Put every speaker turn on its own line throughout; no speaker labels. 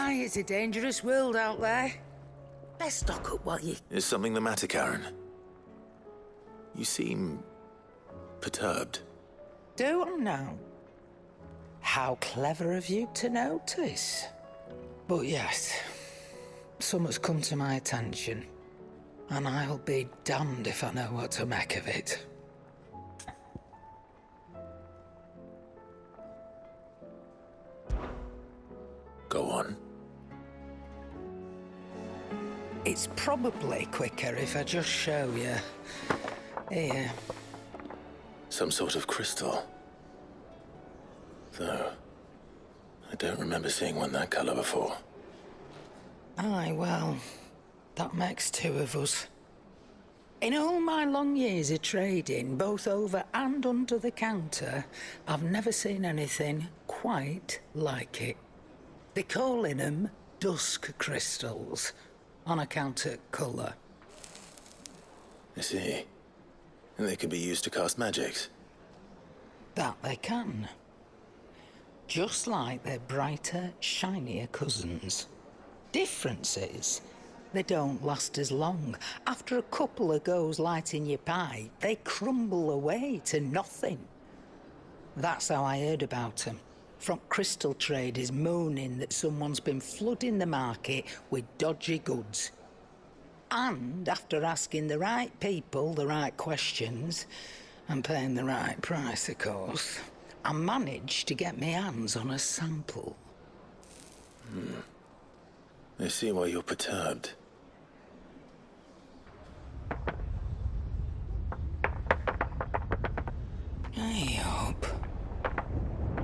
Aye, it's a dangerous world out there. Best stock up while you...
Is something the matter, Karen? You seem... perturbed.
Do I now? How clever of you to notice. But yes, something's come to my attention, and I'll be damned if I know what to make of it.
Go on.
It's probably quicker if I just show you. Here.
Some sort of crystal. Though, I don't remember seeing one that color before.
Aye, well, that makes two of us. In all my long years of trading, both over and under the counter, I've never seen anything quite like it. They're calling them dusk crystals, on account of colour.
I see. And they could be used to cast magics.
That they can. Just like their brighter, shinier cousins. Difference is, they don't last as long. After a couple of goes lighting your pipe, they crumble away to nothing. That's how I heard about them. From crystal traders moaning that someone's been flooding the market with dodgy goods. And after asking the right people the right questions, and paying the right price, of course, I managed to get my hands on a sample.
I see why you're perturbed.
I hope.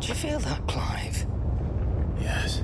Do you feel that, Clive?
Yes.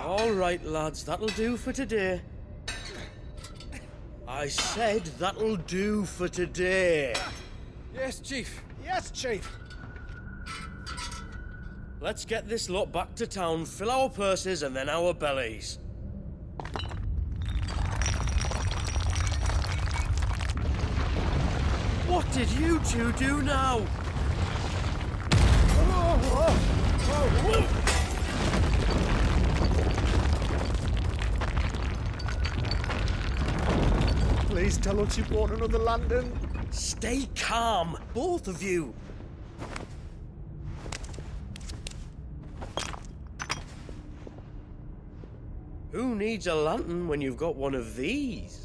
All right, lads, that'll do for today. I said that'll do for today.
Yes, Chief. Yes, Chief.
Let's get this lot back to town, fill our purses and then our bellies. What did you two do now?
Please tell us you bought another lantern.
Stay calm, both of you. Who needs a lantern when you've got one of these?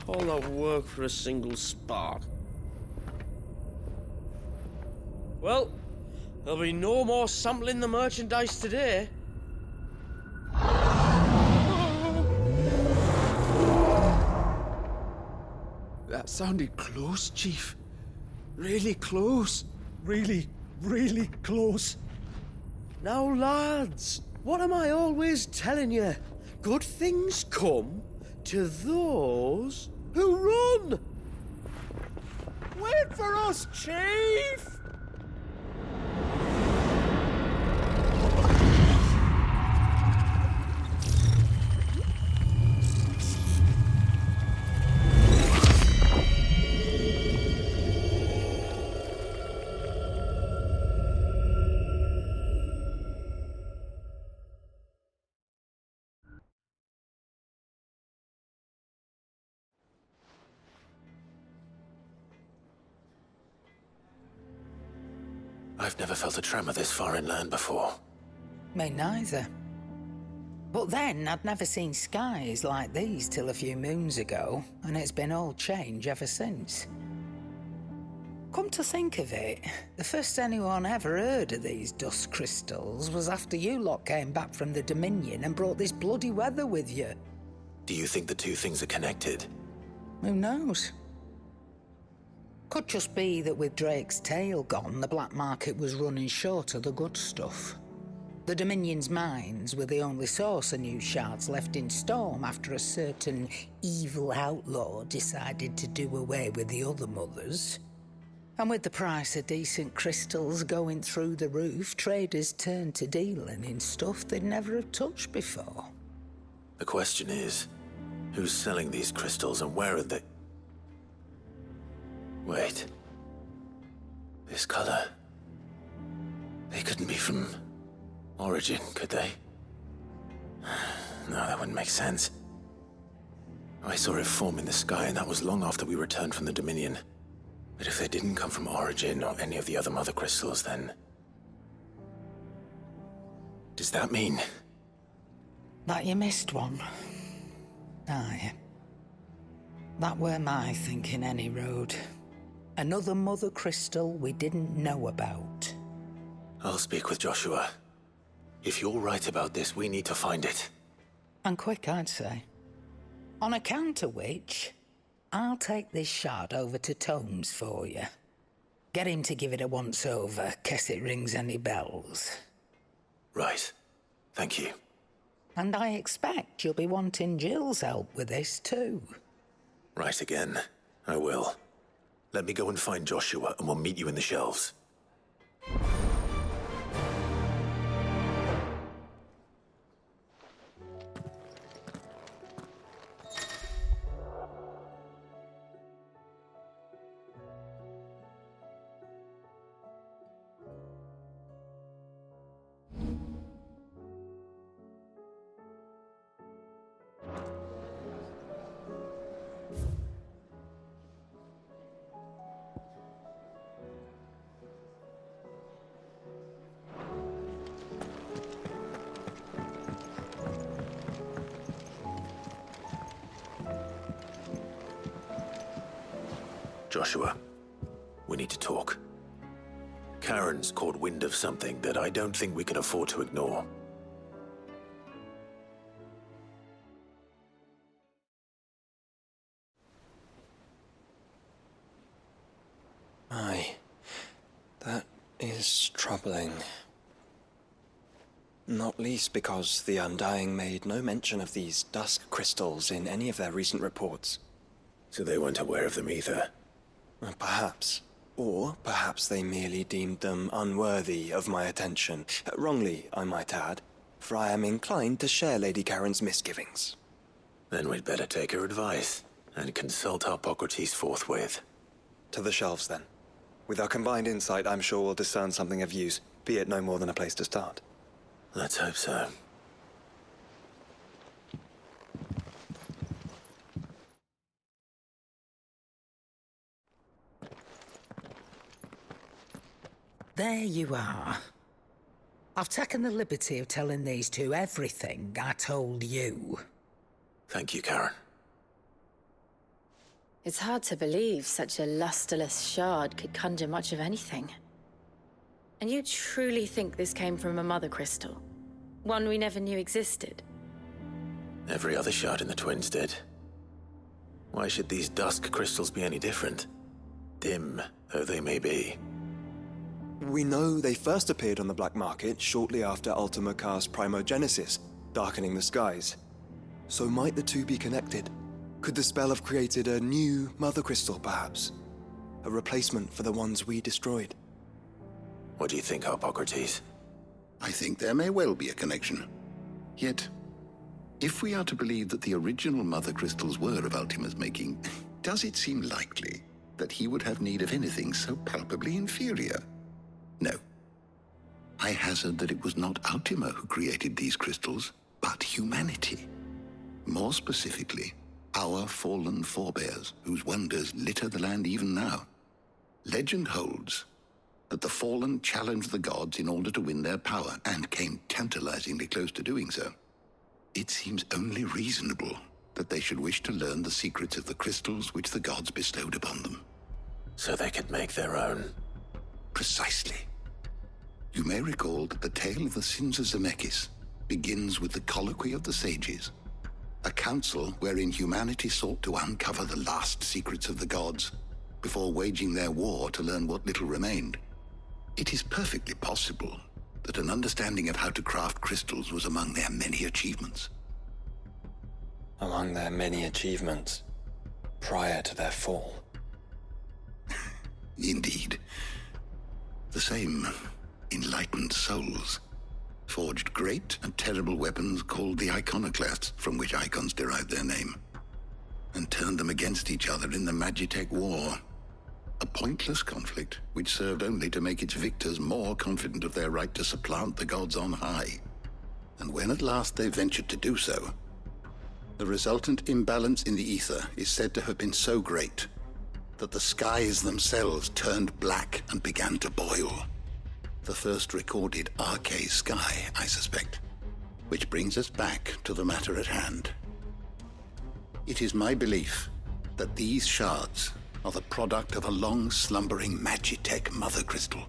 All that work for a single spark. Well, there'll be no more sampling the merchandise today.
That sounded close, Chief. Really close. Really, really close.
Now, lads, what am I always telling you? Good things come to those who run!
Wait for us, Chief!
I've never felt a tremor this far inland before.
Me neither. But then I'd never seen skies like these till a few moons ago, and it's been all change ever since. Come to think of it, the first anyone ever heard of these dust crystals was after you lot came back from the Dominion and brought this bloody weather with you.
Do you think the two things are connected?
Who knows? Could just be that with Drake's tail gone, the black market was running short of the good stuff. The Dominion's mines were the only source of new shards left in Storm after a certain evil outlaw decided to do away with the other mothers. And with the price of decent crystals going through the roof, traders turned to dealing in stuff they'd never have touched before.
The question is, who's selling these crystals and where are they? Wait. This color. They couldn't be from Origin, could they? No, that wouldn't make sense. I saw it form in the sky, and that was long after we returned from the Dominion. But if they didn't come from Origin or any of the other mother crystals, then... does that mean...
that you missed one? Aye. That were my thinking, any road. Another mother crystal we didn't know about.
I'll speak with Joshua. If you're right about this, we need to find it.
And quick, I'd say. On account of which, I'll take this shard over to Tomes for you. Get him to give it a once-over, case it rings any bells.
Right. Thank you.
And I expect you'll be wanting Jill's help with this too.
Right again. I will. Let me go and find Joshua, and we'll meet you in the shelves. Joshua, we need to talk. Karen's caught wind of something that I don't think we can afford to ignore.
Aye, that is troubling. Not least because the Undying made no mention of these dusk crystals in any of their recent reports.
So they weren't aware of them either.
Perhaps. Or perhaps they merely deemed them unworthy of my attention. Wrongly, I might add, for I am inclined to share Lady Karen's misgivings.
Then we'd better take her advice and consult Hippocrates forthwith.
To the shelves, then. With our combined insight, I'm sure we'll discern something of use, be it no more than a place to start.
Let's hope so.
There you are. I've taken the liberty of telling these two everything I told you.
Thank you, Karen.
It's hard to believe such a lusterless shard could conjure much of anything. And you truly think this came from a mother crystal? One we never knew existed?
Every other shard in the Twins did. Why should these dusk crystals be any different? Dim though they may be.
We know they first appeared on the black market shortly after Ultima cast Primogenesis, darkening the skies. So might the two be connected? Could the spell have created a new mother crystal, perhaps? A replacement for the ones we destroyed?
What do you think, Hippocrates?
I think there may well be a connection. Yet, if we are to believe that the original mother crystals were of Ultima's making, does it seem likely that he would have need of anything so palpably inferior? No. I hazard that it was not Ultima who created these crystals, but humanity. More specifically, our fallen forebears, whose wonders litter the land even now. Legend holds that the fallen challenged the gods in order to win their power, and came tantalizingly close to doing so. it seems only reasonable that they should wish to learn the secrets of the crystals which the gods bestowed upon them.
So they could make their own.
Precisely. You may recall that the tale of the sins of Zemeckis begins with the colloquy of the sages, a council wherein humanity sought to uncover the last secrets of the gods before waging their war to learn what little remained. It is perfectly possible that an understanding of how to craft crystals was among their many achievements.
Among their many achievements, prior to their fall.
Indeed. The same enlightened souls forged great and terrible weapons called the iconoclasts, from which icons derived their name, and turned them against each other in the Magitech War. A pointless conflict which served only to make its victors more confident of their right to supplant the gods on high. And when at last they ventured to do so, the resultant imbalance in the ether is said to have been so great that the skies themselves turned black and began to boil. The first recorded arcane sky, I suspect. Which brings us back to the matter at hand. It is my belief that these shards are the product of a long-slumbering Magitech mother crystal,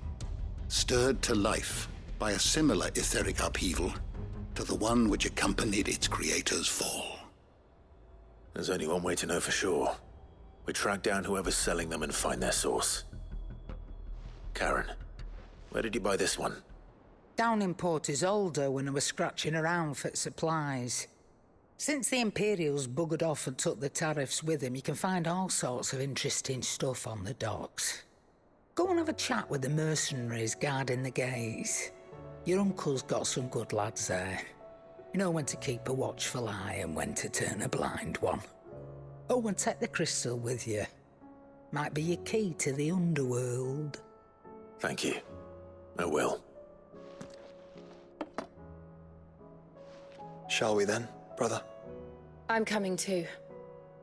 stirred to life by a similar etheric upheaval to the one which accompanied its creator's fall.
There's only one way to know for sure. We track down whoever's selling them and find their source. Karen, where did you buy this one?
Down in Port Isolde when I was scratching around for supplies. Since the Imperials buggered off and took the tariffs with them, you can find all sorts of interesting stuff on the docks. Go and have a chat with the mercenaries guarding the gates. Your uncle's got some good lads there. You know when to keep a watchful eye and when to turn a blind one. Oh, and take the crystal with you. Might be your key to the underworld.
Thank you. I will.
Shall we then, brother?
I'm coming too.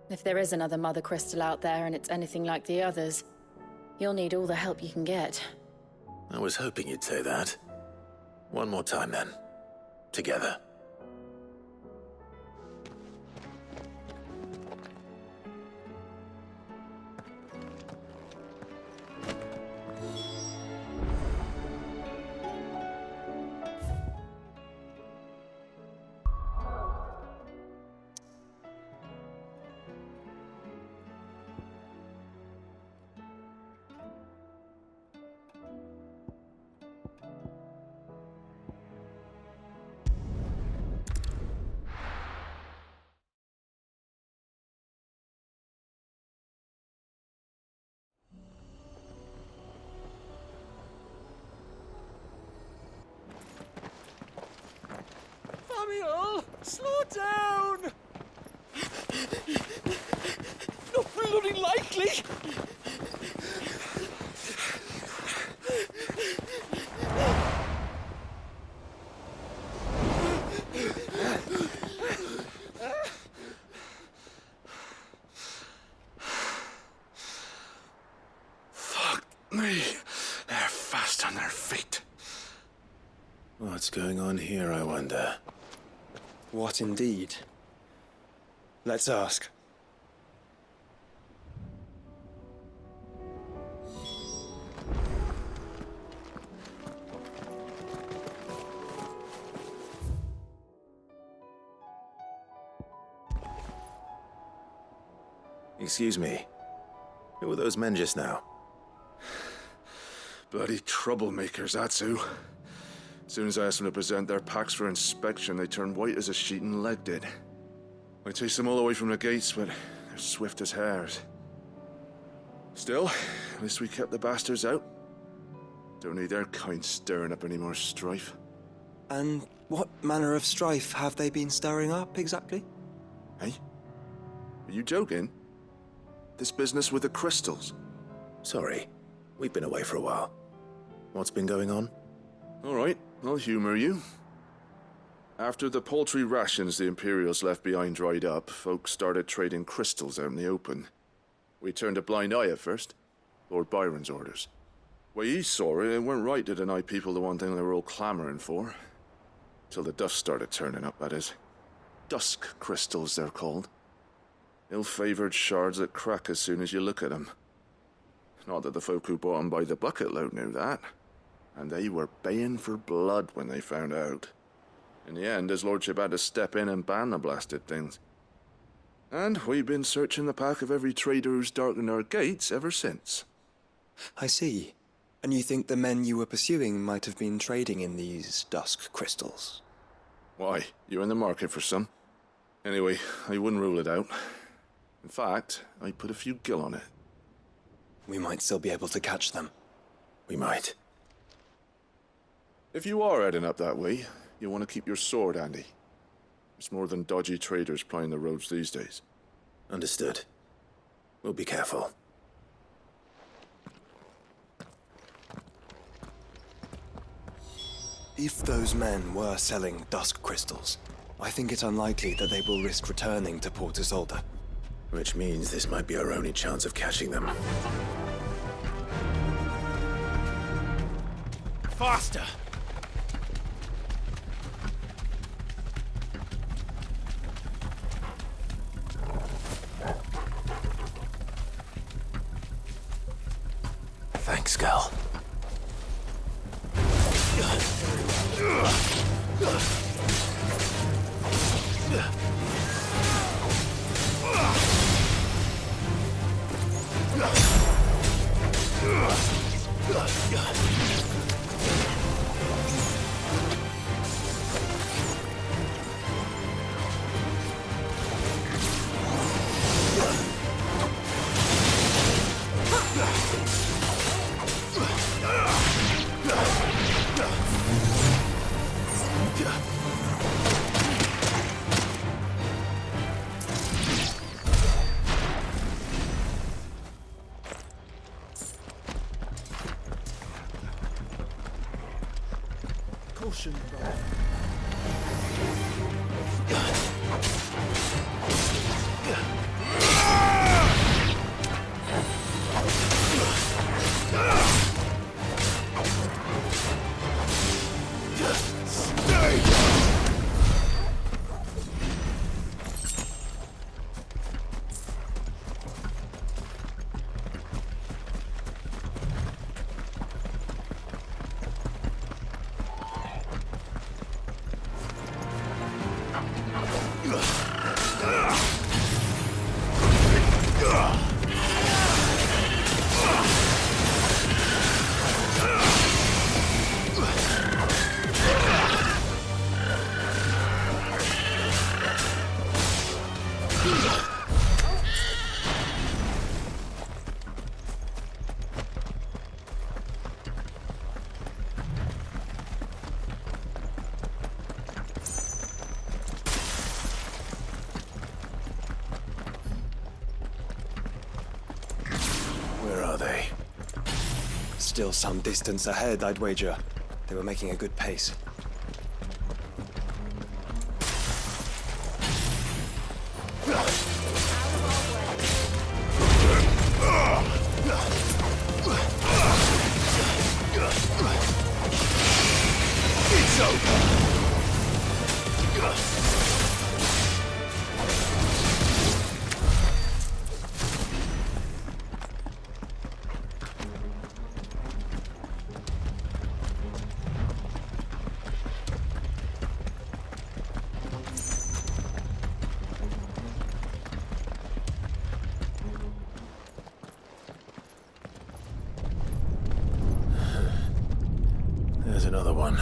If there is another mother crystal out there and it's anything like the others, you'll need all the help you can get.
I was hoping you'd say that. One more time then. Together.
Samuel, slow down! Not bloody likely!
Fuck me. They're fast on their feet. What's going on here, I wonder?
What indeed? Let's ask.
Excuse me. Who were those men just now?
Bloody troublemakers, that's who. As soon as I asked them to present their packs for inspection, they turned white as a sheet and legged it. I chased them all away from the gates, but they're swift as hares. Still, at least we kept the bastards out. Don't need their kind stirring up any more strife.
And what manner of strife have they been stirring up, exactly?
Hey? Are you joking? This business with the crystals?
Sorry, we've been away for a while. What's been going on?
All right, I'll humor you. After the paltry rations the Imperials left behind dried up, folks started trading crystals out in the open. We turned a blind eye at first. Lord Byron's orders. Way he saw it, it weren't right to deny people the one thing they were all clamoring for. Till the dust started turning up, that is. dusk crystals, they're called. Ill-favored shards that crack as soon as you look at them. Not that the folk who bought them by the bucket load knew that. And they were baying for blood when they found out. In the end, his lordship had to step in and ban the blasted things. And we've been searching the pack of every trader who's darkened our gates ever since.
I see. And you think the men you were pursuing might have been trading in these dusk crystals?
Why, you're in the market for some. Anyway, I wouldn't rule it out. In fact, I'd put a few gil on it.
We might still be able to catch them.
We might.
If you are heading up that way, you'll want to keep your sword handy. There's more than dodgy traders plying the roads these days.
Understood. We'll be careful.
If those men were selling dusk crystals, I think it's unlikely that they will risk returning to Port Isolde.
Which means this might be our only chance of catching them.
Faster!
Thanks, Gal.
Caution, brother.
Where are they?
Still some distance ahead, I'd wager. They were making a good pace.
It's over!
There's another one.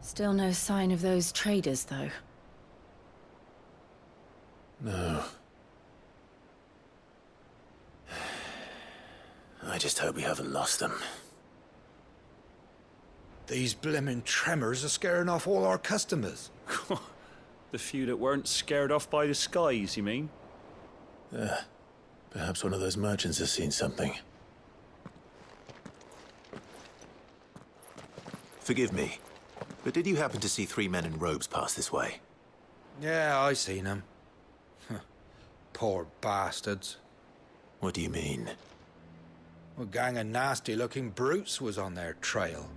Still no sign of those traders, though.
No. I just hope we haven't lost them.
These blimmin' tremors are scaring off all our customers.
The few that weren't scared off by the skies, you mean?
Perhaps one of those merchants has seen something. Forgive me, but did you happen to see 3 men in robes pass this way?
Yeah, I seen them. Poor bastards.
What do you mean?
A gang of nasty-looking brutes was on their trail.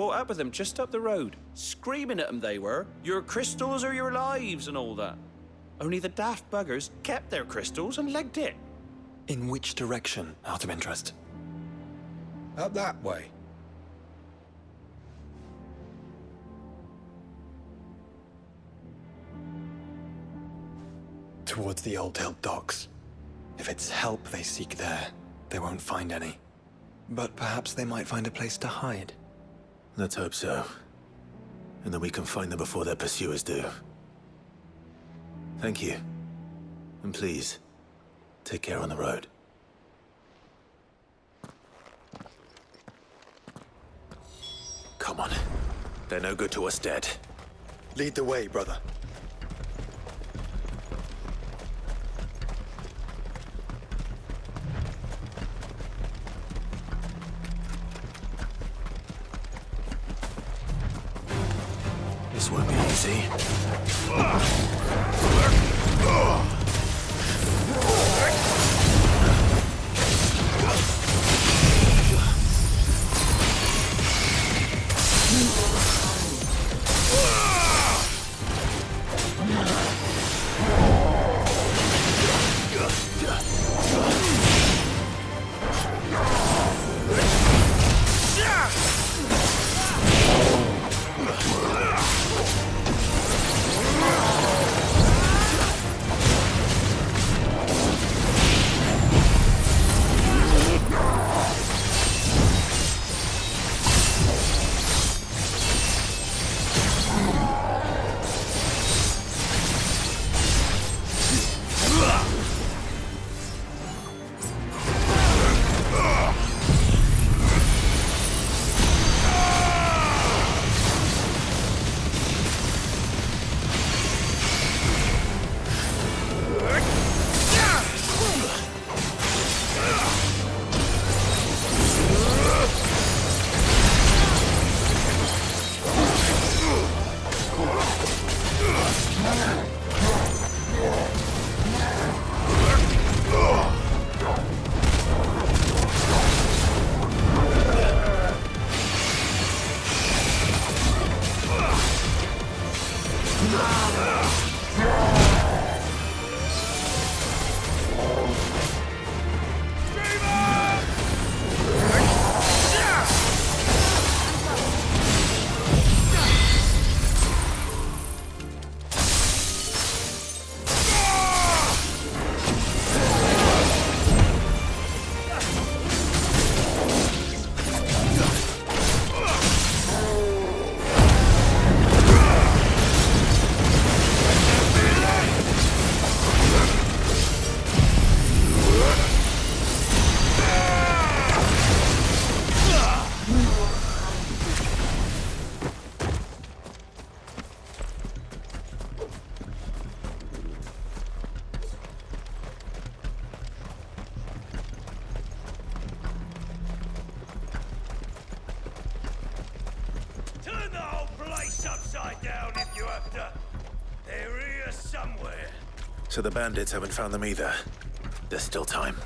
caught up with them just up the road. Screaming at them they were. Your crystals are your lives and all that. Only the daft buggers kept their crystals and legged it.
In which direction, out of interest?
Up that way.
Towards the Old Hill docks. If it's help they seek there, they won't find any. But perhaps they might find a place to hide.
Let's hope so. And that we can find them before their pursuers do. Thank you. And please, take care on the road. Come on. They're no good to us dead.
Lead the way, brother.
This won't be easy. So the bandits haven't found them either. There's still time.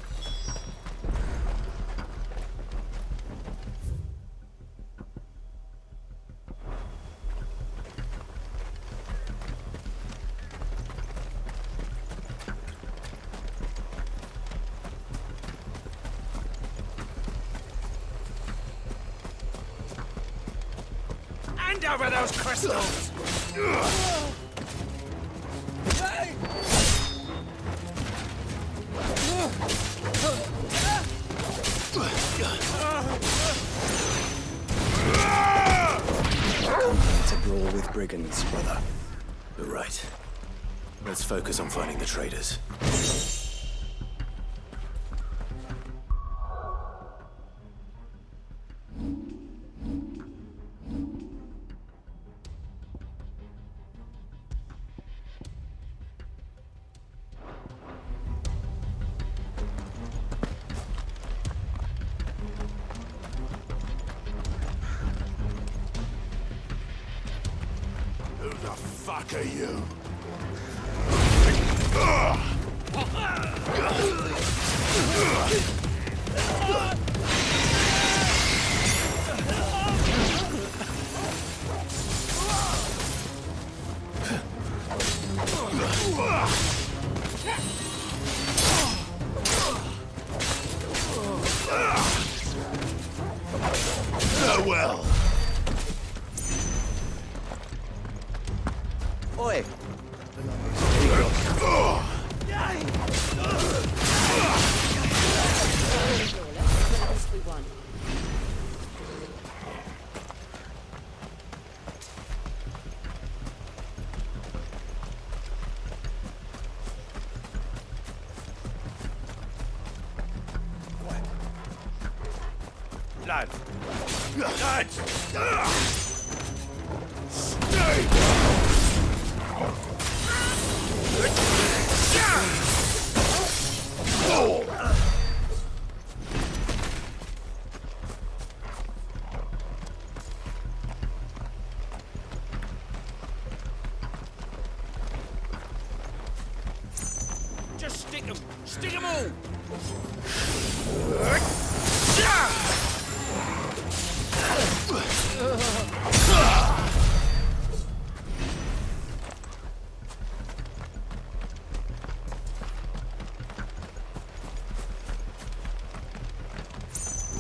Hand over those crystals!
To brawl with brigands, brother.
You're right. Let's focus on finding the traders.
Who the fuck are you? Farewell.
Oi!
Lads! Lads! Stay!
Just stick 'em! Stick 'em all!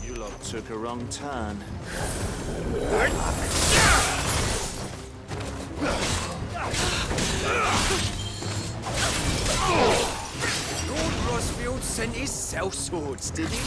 You lot took a wrong turn.
Lord Rosfield sent his sellswords, did he?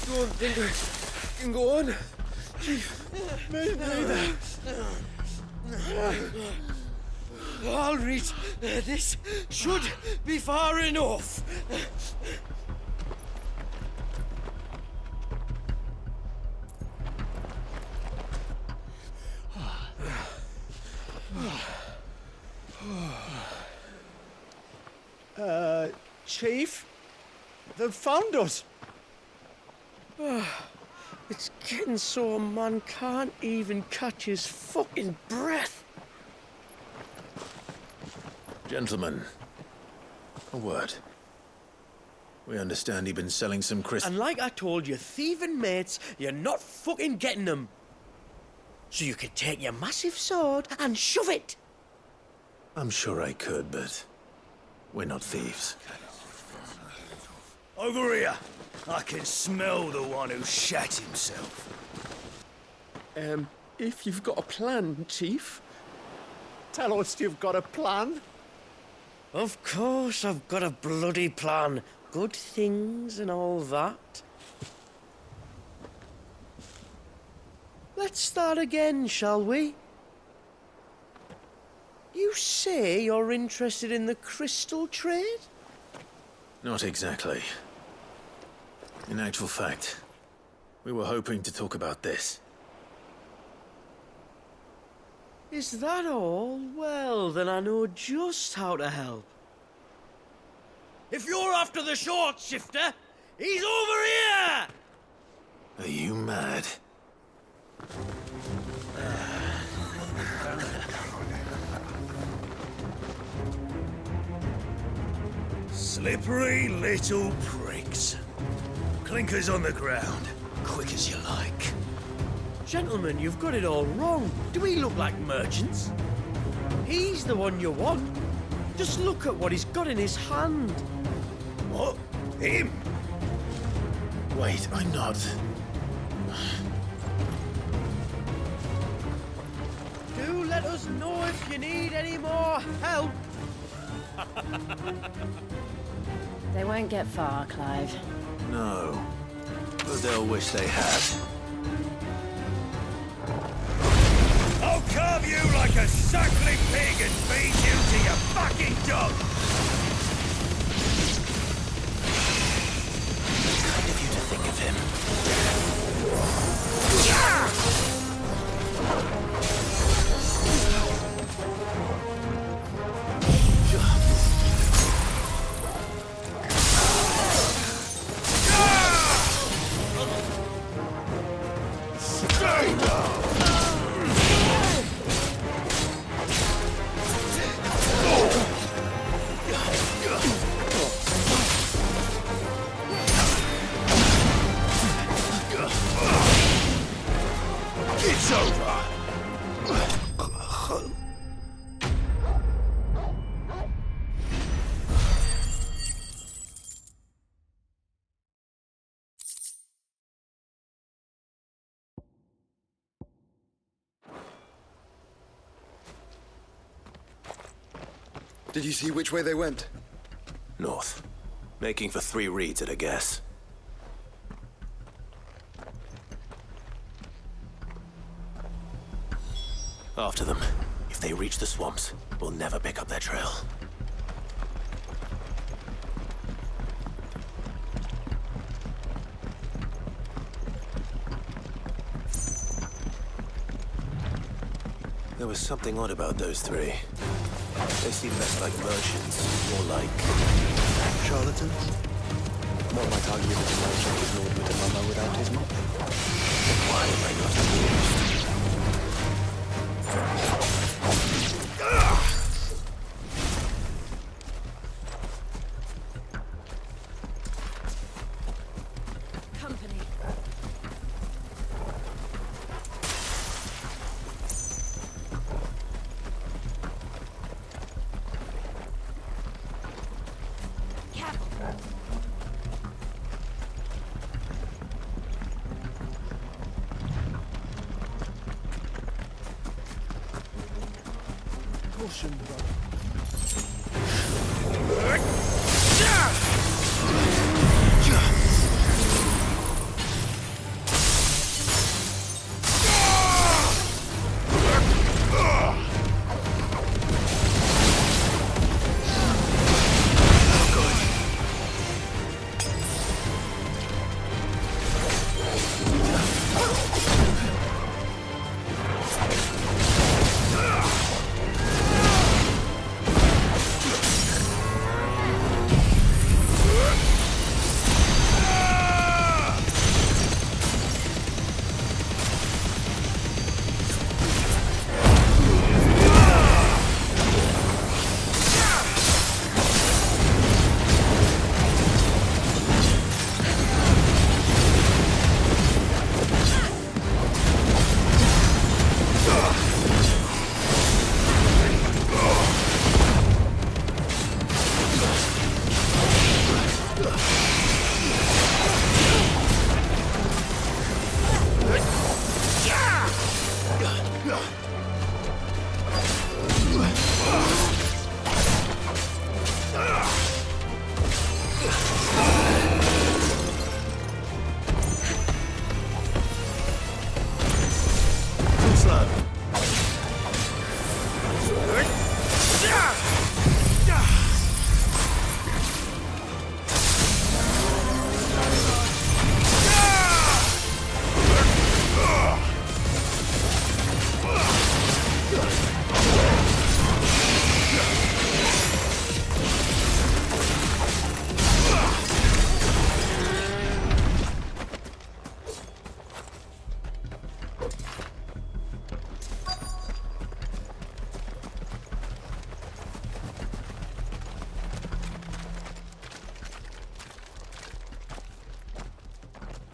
Don't think I can go on. Chief, me neither. I'll read. This should be far enough.
Chief? They've found us.
It's getting so a man can't even catch his fucking breath.
Gentlemen, a word. We understand you've been selling some crystals.
And like I told your thieving mates, you're not fucking getting them. So you could take your massive sword and shove it.
I'm sure I could, but we're not thieves.
Over here. I can smell the one who shat himself.
If you've got a plan, Chief, tell us you've got a plan.
Of course I've got a bloody plan. Good things and all that. Let's start again, shall we? You say you're interested in the crystal trade?
Not exactly. In actual fact, we were hoping to talk about this.
Is that all? Well, then I know just how to help. If you're after the short shifter, he's over here!
Are you mad?
Slippery little pricks. Clinkers on the ground, quick as you like.
Gentlemen, you've got it all wrong. Do we look like merchants? He's the one you want. Just look at what he's got in his hand.
What? Him?
Wait, I'm not.
Do let us know if you need any more help.
They won't get far, Clive.
No. But they'll wish they had.
I'll carve you like a suckling pig and feed you to your fucking dog!
Kind of you to think of him.
It's over!
Did you see which way they went?
North. Making for 3 reeds at a guess. After them. If they reach the swamps, we'll never pick up their trail. There was something odd about those 3. They seem less like merchants, more like...
Charlatans? One might argue that a merchant is Lord Mitamama without his mop.
Why am I not amused?
Company.
Caution, brother.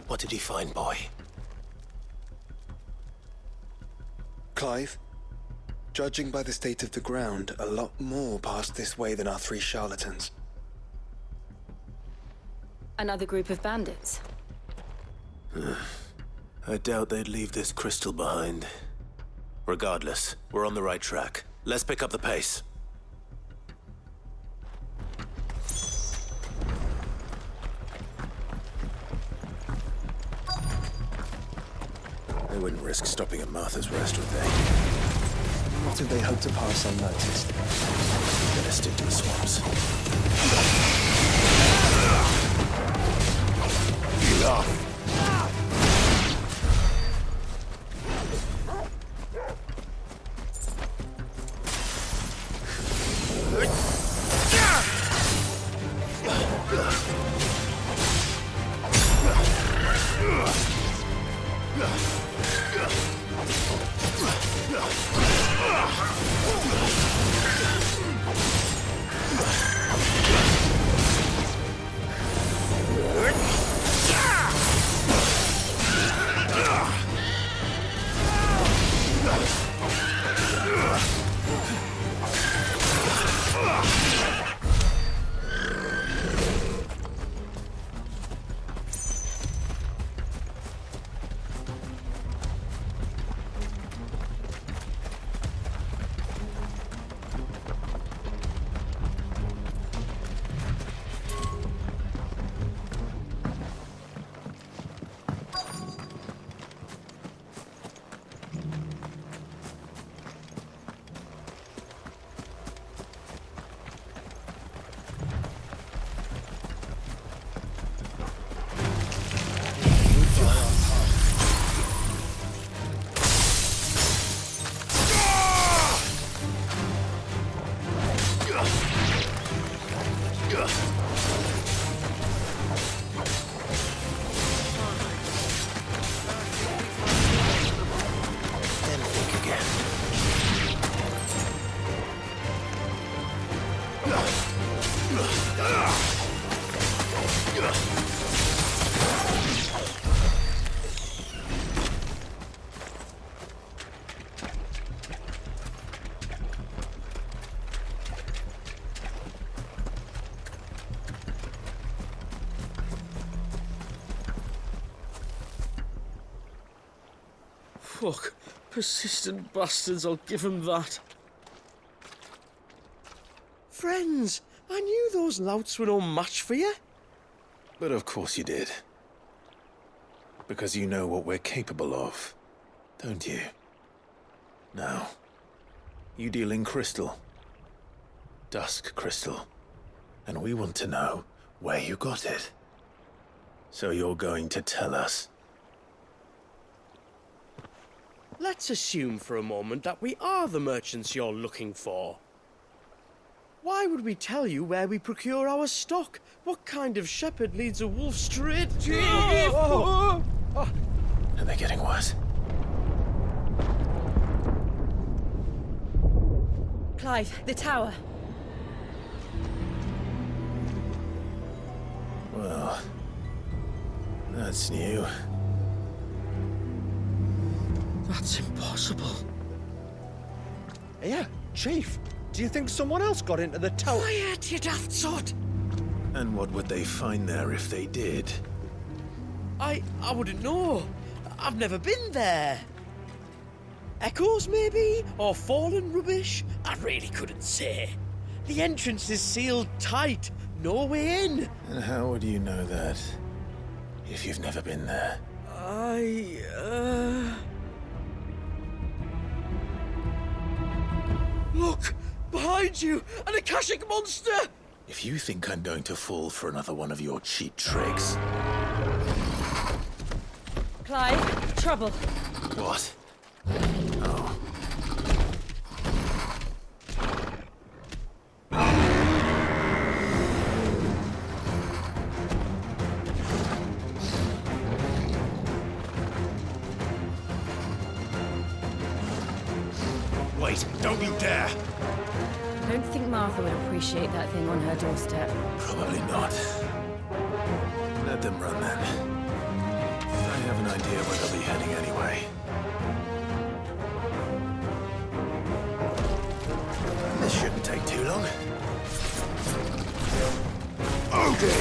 What did he find, boy?
Clive? Judging by the state of the ground, a lot more passed this way than our 3 charlatans.
Another group of bandits.
I doubt they'd leave this crystal behind. Regardless, we're on the right track. Let's pick up the pace. They wouldn't risk stopping at Martha's Rest, would they?
What if they hope to pass unnoticed?
Better stick to the swamps.
Heal up.
Fuck. Persistent bastards, I'll give them that. Friends, I knew those louts were no match for you.
But of course you did. Because you know what we're capable of, don't you? Now, you deal in crystal. Dusk crystal. And we want to know where you got it. So you're going to tell us.
Let's assume for a moment that we are the merchants you're looking for. Why would we tell you where we procure our stock? What kind of shepherd leads a wolf straight?
Are they getting worse?
Clive, the tower.
Well, that's new.
That's impossible.
Yeah, Chief. Do you think someone else got into the tower?
Quiet, you daft sot!
And what would they find there if they did?
I wouldn't know. I've never been there. Echoes, maybe? Or fallen rubbish? I really couldn't say. The entrance is sealed tight. No way in.
And how would you know that if you've never been there?
Look! Behind you! An Akashic monster!
If you think I'm going to fall for another one of your cheap tricks...
Clive, trouble.
What? Oh.
Wait, don't you dare!
I don't think Martha would appreciate that thing on her doorstep.
Probably not. Let them run then. I have an idea where they'll be heading anyway. This shouldn't take too long.
Okay!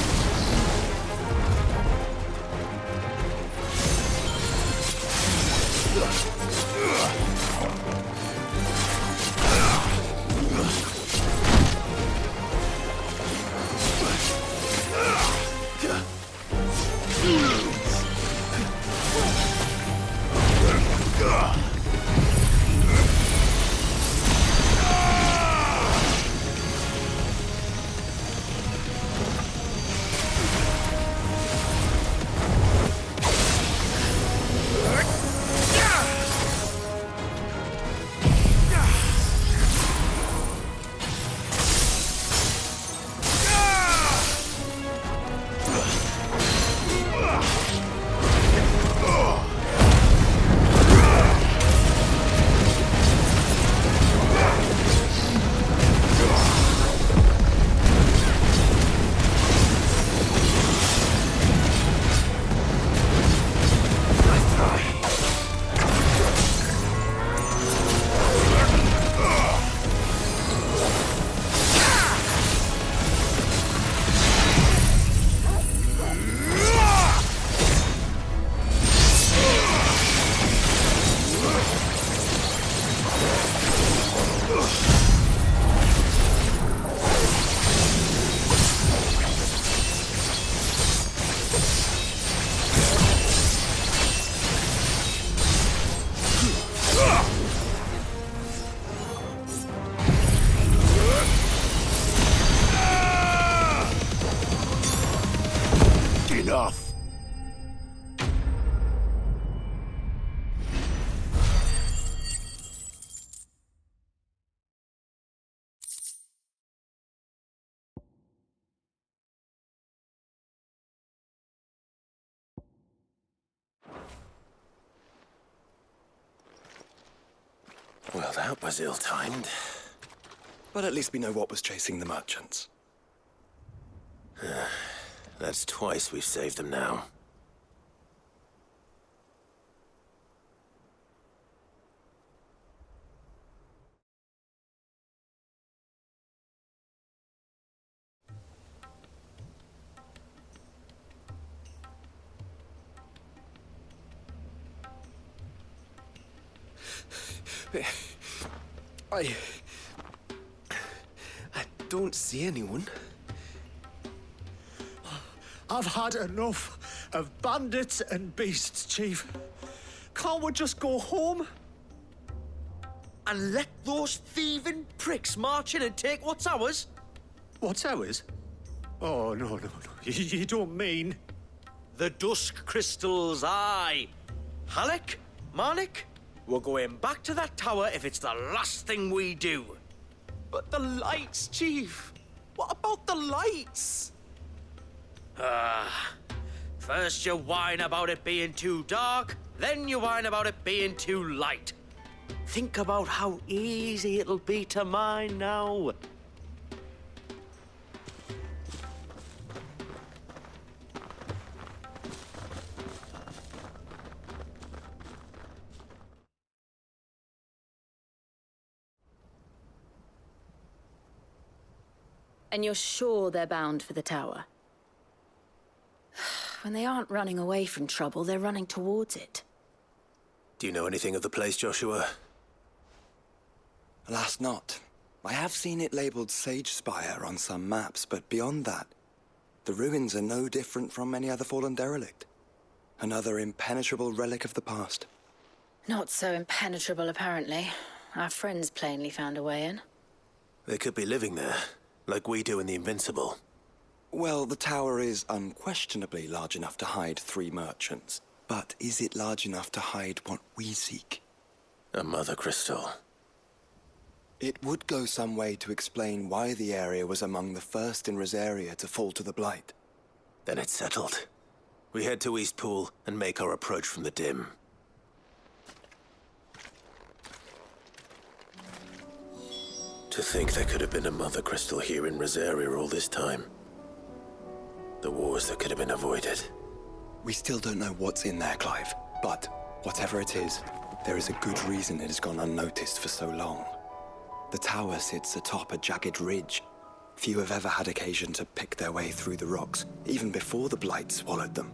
enough!
Well, that was ill-timed.
But at least we know what was chasing the merchants.
That's twice we've saved them now.
I don't see anyone.
I've had enough of bandits and beasts, Chief. Can't we just go home?
And let those thieving pricks march in and take what's ours?
What's ours? Oh, no. You don't mean...
The dusk crystals, aye. Halleck, Marnik, we're going back to that tower if it's the last thing we do.
But the lights, Chief. What about the lights?
First you whine about it being too dark, then you whine about it being too light. Think about how easy it'll be to mine now.
And you're sure they're bound for the tower? When they aren't running away from trouble, they're running towards it.
Do you know anything of the place, Joshua?
Alas, not. I have seen it labeled Sage Spire on some maps, but beyond that, the ruins are no different from any other fallen derelict. Another impenetrable relic of the past.
Not so impenetrable, apparently. Our friends plainly found a way in.
They could be living there, like we do in the Invincible.
Well, the tower is unquestionably large enough to hide 3 merchants. But is it large enough to hide what we seek?
A mother crystal.
It would go some way to explain why the area was among the first in Rosaria to fall to the Blight.
Then it's settled. We head to Eastpool and make our approach from the dim. To think there could have been a mother crystal here in Rosaria all this time. The wars that could have been avoided.
We still don't know what's in there, Clive. But whatever it is, there is a good reason it has gone unnoticed for so long. The tower sits atop a jagged ridge. Few have ever had occasion to pick their way through the rocks, even before the Blight swallowed them.